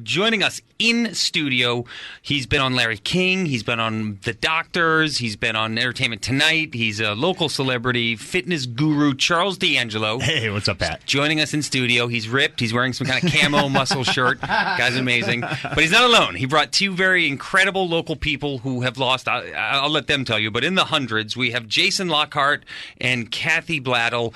Joining us in studio, he's been on Larry King, he's been on The Doctors, he's been on Entertainment Tonight, he's a local celebrity, fitness guru, Charles DeAngelo. Hey, what's up, Pat? Joining us in studio, he's ripped, he's wearing some kind of camo muscle shirt, guy's amazing. But he's not alone. He brought two very incredible local people who have lost, I'll let them tell you, but in the hundreds, we have Jason Lockhart and Kathy Blattle.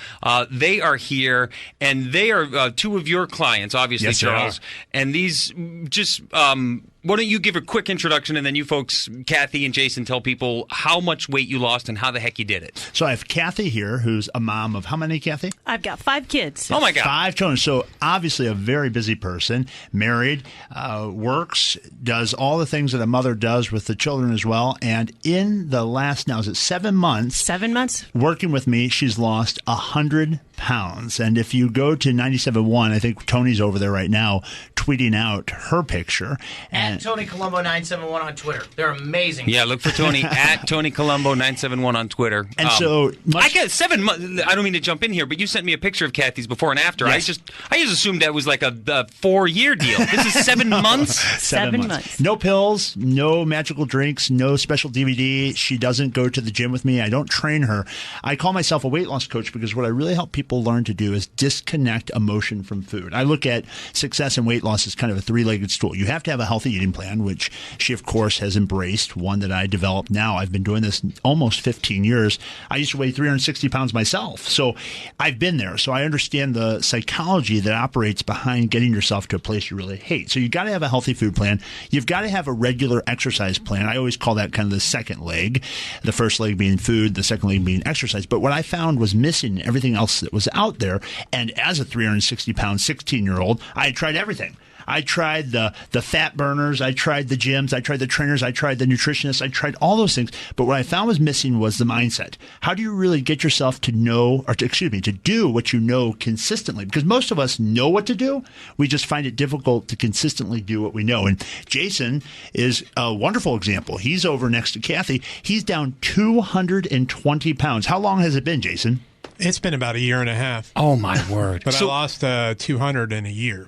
They are here, and they are two of your clients, obviously, yes, Charles. And these just, why don't you give a quick introduction, and then you folks, Kathy and Jason, tell people how much weight you lost and how the heck you did it. So I have Kathy here, who's a mom of how many, Kathy? I've got 5 kids. Oh, my God. 5 children. So obviously a very busy person, married, works, does all the things that a mother does with the children as well. And in the last, now is it 7 months? 7 months. Working with me, she's lost 100 pounds. And if you go to 97.1, I think Tony's over there right now tweeting out her picture. At Tony Colombo 971 on Twitter. They're amazing. Yeah, look for Tony at Tony Colombo 971 on Twitter. And so I got 7 months. I don't mean to jump in here, but you sent me a picture of Kathy's before and after. Yes. I just assumed that was like a 4-year deal. This is 7 months. 7 months. No pills, no magical drinks, no special DVD. She doesn't go to the gym with me. I don't train her. I call myself a weight loss coach because what I really help people learn to do is disconnect emotion from food. I look at success and weight loss as kind of a 3-legged stool. You have to have a healthy eating plan, which she, of course, has embraced, one that I developed now. I've been doing this almost 15 years. I used to weigh 360 pounds myself. So I've been there. So I understand the psychology that operates behind getting yourself to a place you really hate. So you've got to have a healthy food plan. You've got to have a regular exercise plan. I always call that kind of the second leg. The first leg being food, the second leg being exercise. But what I found was missing everything else that was out there. And as a 360-pound 16-year-old, I had tried everything. I tried the fat burners. I tried the gyms. I tried the trainers. I tried the nutritionists. I tried all those things. But what I found was missing was the mindset. How do you really get yourself to know, or to do what you know consistently? Because most of us know what to do. We just find it difficult to consistently do what we know. And Jason is a wonderful example. He's over next to Kathy. He's down 220 pounds. How long has it been, Jason? It's been about a year and a half. Oh, my word. But I lost 200 in a year.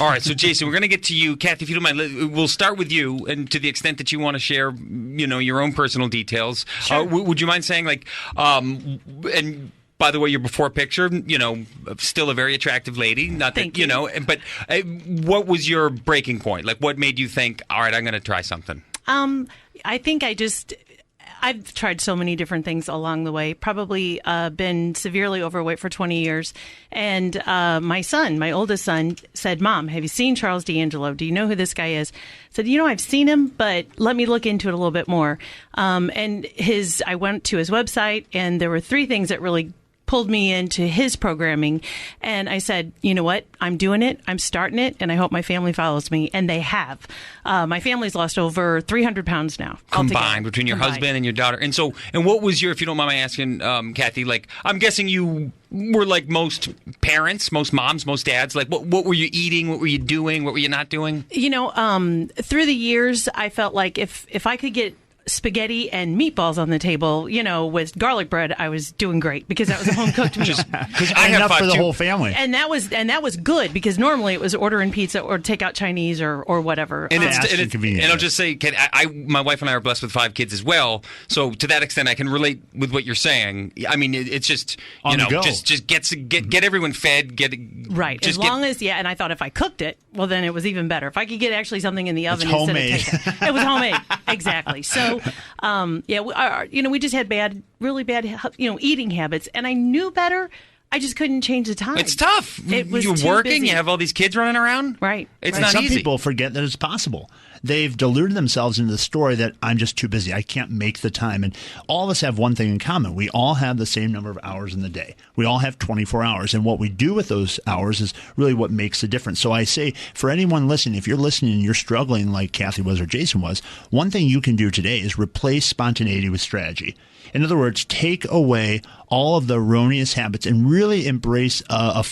All right, so Jason, we're going to get to you. Kathy, if you don't mind, we'll start with you, and to the extent that you want to share, your own personal details. Sure. Would you mind saying, and by the way, your before picture, still a very attractive lady. Not that, Thank you. But what was your breaking point? Like, what made you think, all right, I'm going to try something? I think I've tried so many different things along the way, probably been severely overweight for 20 years. And my oldest son, said, Mom, have you seen Charles DeAngelo? Do you know who this guy is? I said, I've seen him, but let me look into it a little bit more. I went to his website, and there were 3 things that really pulled me into his programming, and I said, you know what, I'm doing it, I'm starting it, and I hope my family follows me, and they have. My family's lost over 300 pounds now. Combined, between your husband and your daughter. And what was your, if you don't mind my asking, Kathy, I'm guessing you were like most parents, most moms, most dads, what were you eating, what were you doing, what were you not doing? Through the years, I felt like if I could get spaghetti and meatballs on the table, with garlic bread, I was doing great because that was a home cooked meal. Because I have for the whole family, and that was good because normally it was ordering pizza or take out Chinese or whatever. And I'll just say, my wife and I are blessed with 5 kids as well. So to that extent, I can relate with what you're saying. I mean, it's just just get everyone fed. Right. As long as and I thought if I cooked it, well, then it was even better. If I could get actually something in the oven instead of takeout. It was homemade. Exactly. So, we just had really bad, eating habits, and I knew better. I just couldn't change the time. It's tough. It was You're too working. busy. You have all these kids running around. Right. It's right. not Some easy. people forget that it's possible. They've deluded themselves into the story that I'm just too busy. I can't make the time. And all of us have one thing in common. We all have the same number of hours in the day. We all have 24 hours. And what we do with those hours is really what makes the difference. So I say, for anyone listening, if you're listening and you're struggling like Kathy was or Jason was, one thing you can do today is replace spontaneity with strategy. In other words, take away all of the erroneous habits and really embrace a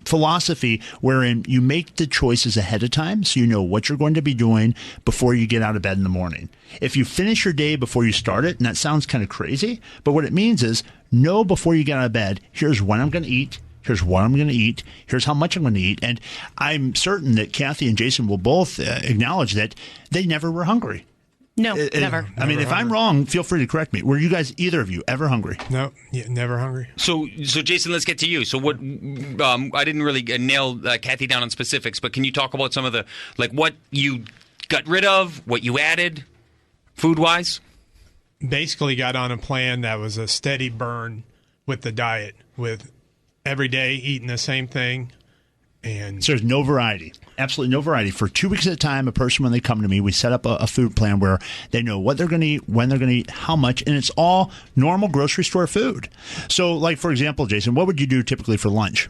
philosophy wherein you make the choices ahead of time so you know what you're going to be doing before you get out of bed in the morning. If you finish your day before you start it, and that sounds kind of crazy, but what it means is know before you get out of bed, here's when I'm going to eat, Here's what I'm going to eat. Here's how much I'm going to eat. And I'm certain that Kathy and Jason will both acknowledge that they never were hungry. No, never. I mean, if I'm wrong, feel free to correct me. Were you guys, either of you, ever hungry? No, never hungry. So Jason, let's get to you. So what? I didn't really nail Kathy down on specifics, but can you talk about some of the what you got rid of, what you added, food-wise? Basically got on a plan that was a steady burn with the diet, with every day eating the same thing. And so there's no variety, absolutely no variety. For 2 weeks at a time, a person, when they come to me, we set up a food plan where they know what they're going to eat, when they're going to eat, how much, and it's all normal grocery store food. So, like, for example, Jason, what would you do typically for lunch?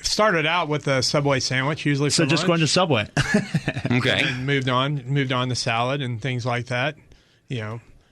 Started out with a Subway sandwich, usually for lunch. So just going to Subway. Okay. And moved on to salad and things like that,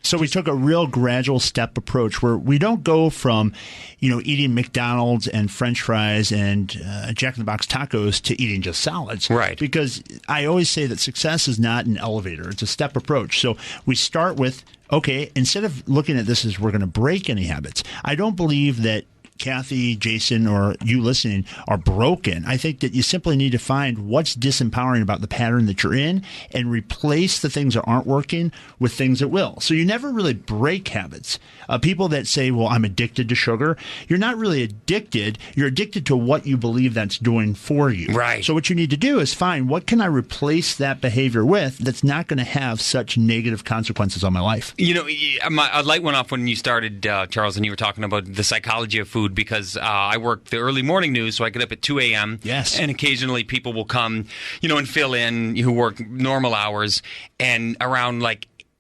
So we took a real gradual step approach where we don't go from, eating McDonald's and French fries and Jack in the Box tacos to eating just salads. Right. Because I always say that success is not an elevator. It's a step approach. So we start with, okay, instead of looking at this as we're going to break any habits, I don't believe that Kathy, Jason, or you listening are broken. I think that you simply need to find what's disempowering about the pattern that you're in and replace the things that aren't working with things that will. So you never really break habits. People that say, well, I'm addicted to sugar, you're not really addicted. You're addicted to what you believe that's doing for you. Right. So what you need to do is find what can I replace that behavior with that's not going to have such negative consequences on my life. A light went off when you started, Charles, and you were talking about the psychology of food, because I work the early morning news, so I get up at 2 a.m. Yes. And occasionally people will come, and fill in who work normal hours, and around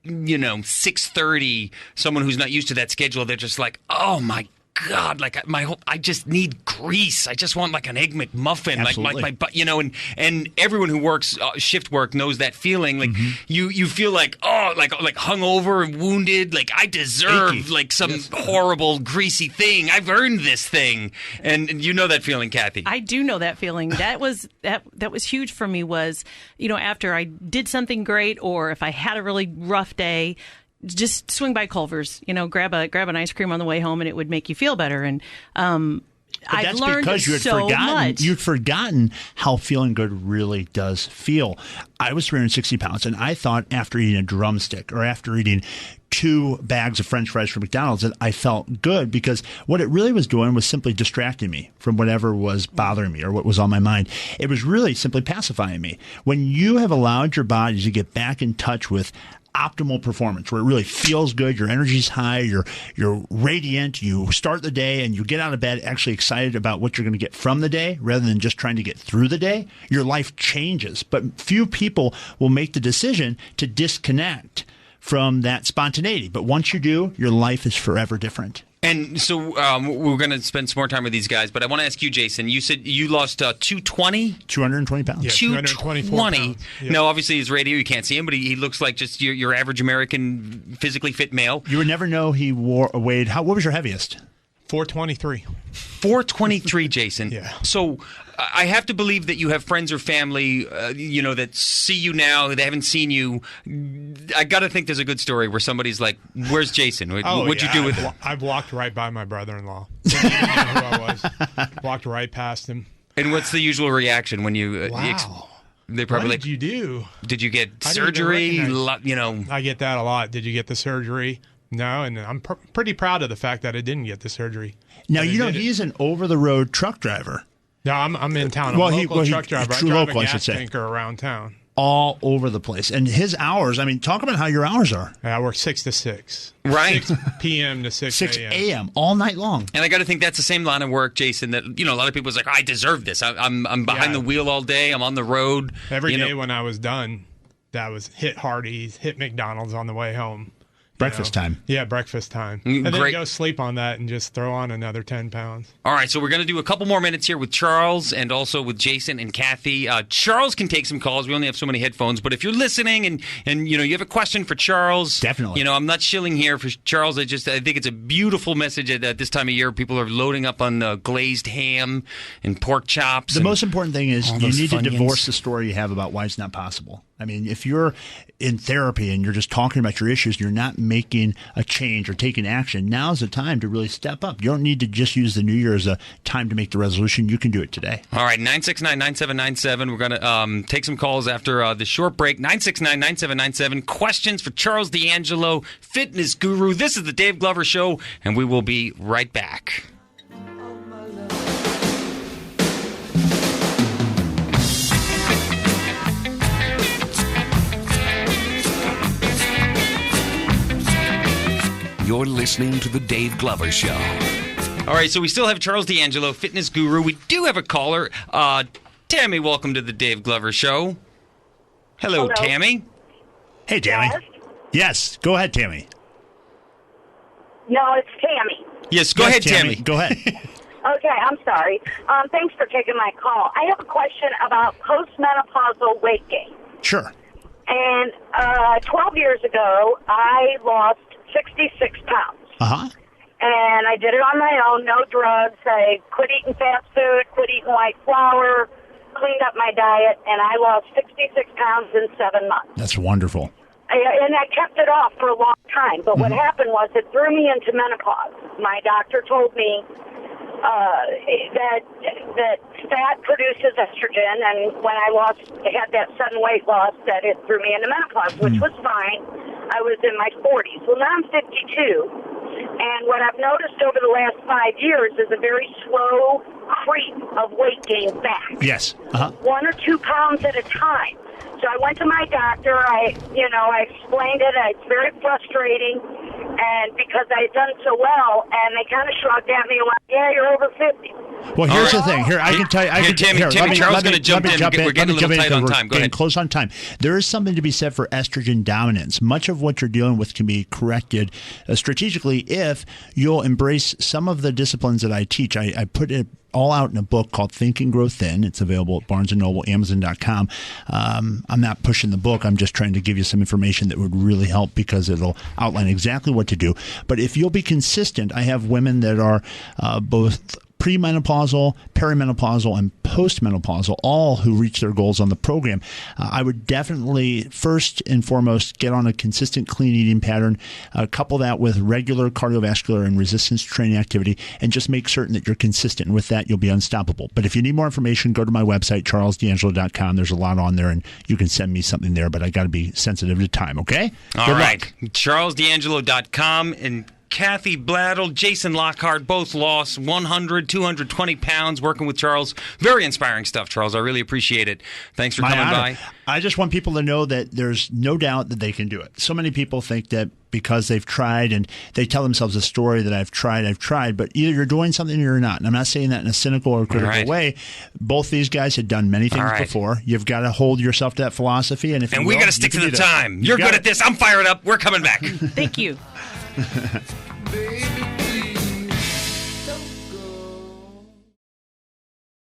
6:30, someone who's not used to that schedule, they're just like, oh my God, I just need grease. I just want an Egg McMuffin, Absolutely. and everyone who works shift work knows that feeling. You feel like hungover and wounded. I deserve Achy. some horrible greasy thing. I've earned this thing, and you know that feeling, Kathy. I do know that feeling. That was huge for me. Was after I did something great, or if I had a really rough day, just swing by Culver's, grab an ice cream on the way home, and it would make you feel better. And I've learned because you had so much. You'd forgotten how feeling good really does feel. I was 360 pounds, and I thought after eating a drumstick or after eating 2 bags of French fries from McDonald's that I felt good, because what it really was doing was simply distracting me from whatever was bothering me or what was on my mind. It was really simply pacifying me. When you have allowed your body to get back in touch with optimal performance, where it really feels good, your energy's high, you're radiant, you start the day and you get out of bed actually excited about what you're going to get from the day rather than just trying to get through the day, your life changes. But few people will make the decision to disconnect from that spontaneity. But once you do, your life is forever different. And so we're going to spend some more time with these guys, but I want to ask you, Jason, you said you lost 220? 220 pounds. Yeah, 224 pounds. Yeah. Now, obviously, his radio, you can't see him, but he looks like just your average American physically fit male. You would never know he weighed, what was your heaviest? 423. 423, Jason. Yeah. So I have to believe that you have friends or family, that see you now, they haven't seen you. I got to think there's a good story where somebody's like, where's Jason? What'd you do with him? I walked right by my brother-in-law. Didn't even know who I was. Walked right past him. And what's the usual reaction when you... Wow. They probably what did you do? Did you get I didn't even surgery? recognize- I get that a lot. Did you get the surgery? No, and I'm pretty proud of the fact that I didn't get the surgery. Now, But I did it. he's an over-the-road truck driver. No, I'm in town. I'm a local truck driver. I true drive local, a I should gas say. tanker around town. All over the place. And his hours, talk about how your hours are. I work 6 to 6. Right. 6 p.m. to 6 6 a.m. a.m. all night long. And I got to think that's the same line of work, Jason, that, a lot of people's like, I deserve this. I'm behind the wheel all day. I'm on the road. Every day when I was done, that was hit Hardee's, hit McDonald's on the way home. Breakfast time. Yeah, breakfast time. And then Great. go sleep on that and just throw on another 10 pounds. All right, so we're going to do a couple more minutes here with Charles and also with Jason and Kathy. Charles can take some calls. We only have so many headphones. But if you're listening and you have a question for Charles. Definitely. I'm not shilling here for Charles. I think it's a beautiful message at this time of year. People are loading up on glazed ham and pork chops. The most important thing is all you those need to Funyuns. divorce the story you have about why it's not possible. I mean, if you're in therapy and you're just talking about your issues, you're not making a change or taking action, now's the time to really step up. You don't need to just use the new year as a time to make the resolution. You can do it today. All right, 969-9797. We're going to take some calls after the short break. 969-9797. Questions for Charles DeAngelo, fitness guru. This is the Dave Glover Show, and we will be right back. You're listening to The Dave Glover Show. All right, so we still have Charles DeAngelo, fitness guru. We do have a caller. Tammy, welcome to The Dave Glover Show. Hello. Tammy. Hey, Tammy. Yes, go ahead, Tammy. No, it's Tammy. Yes, go ahead, Tammy. Go ahead. Okay, I'm sorry. Thanks for taking my call. I have a question about postmenopausal weight gain. Sure. And 12 years ago, I lost 66 pounds. Uh-huh. And I did it on my own, no drugs. I quit eating fast food, quit eating white flour, cleaned up my diet, and I lost 66 pounds in 7 months. That's wonderful. And I kept it off for a long time. But what happened was it threw me into menopause. My doctor told me that fat produces estrogen, and when I had that sudden weight loss, that it threw me into menopause, which was fine. I was in my 40s. Well, now I'm 52, and what I've noticed over the last 5 years is a very slow creep of weight gain back. Yes. Uh-huh. 1 or 2 pounds at a time. So I went to my doctor. I explained it. It's very frustrating, and because I had done so well, and they kind of shrugged at me and went, "Yeah, you're over 50." Well, here's the thing. Here, I can tell you. Tammy, Charles is going to jump in. We're getting a little tight on time. Go ahead. Close on time. There is something to be said for estrogen dominance. Much of what you're dealing with can be corrected strategically if you'll embrace some of the disciplines that I teach. I put it all out in a book called Think and Grow Thin. It's available at Barnes & Noble, Amazon.com. I'm not pushing the book. I'm just trying to give you some information that would really help because it'll outline exactly what to do. But if you'll be consistent, I have women that are both premenopausal, perimenopausal, and postmenopausal, all who reach their goals on the program. I would definitely, first and foremost, get on a consistent clean eating pattern, couple that with regular cardiovascular and resistance training activity, and just make certain that you're consistent. And with that, you'll be unstoppable. But if you need more information, go to my website, charlesdeangelo.com. There's a lot on there, and you can send me something there, but I got to be sensitive to time, okay? All right. charlesdeangelo.com, and Kathy Bladdle, Jason Lockhart, both lost 100, 220 pounds working with Charles. Very inspiring stuff, Charles. I really appreciate it. Thanks for coming by. I just want people to know that there's no doubt that they can do it. So many people think that because they've tried and they tell themselves a story that I've tried, but either you're doing something or you're not. And I'm not saying that in a cynical or critical way. Both these guys had done many things before. You've got to hold yourself to that philosophy. And we got to stick to the time. You're good at this. I'm fired up. We're coming back. Thank you. Baby.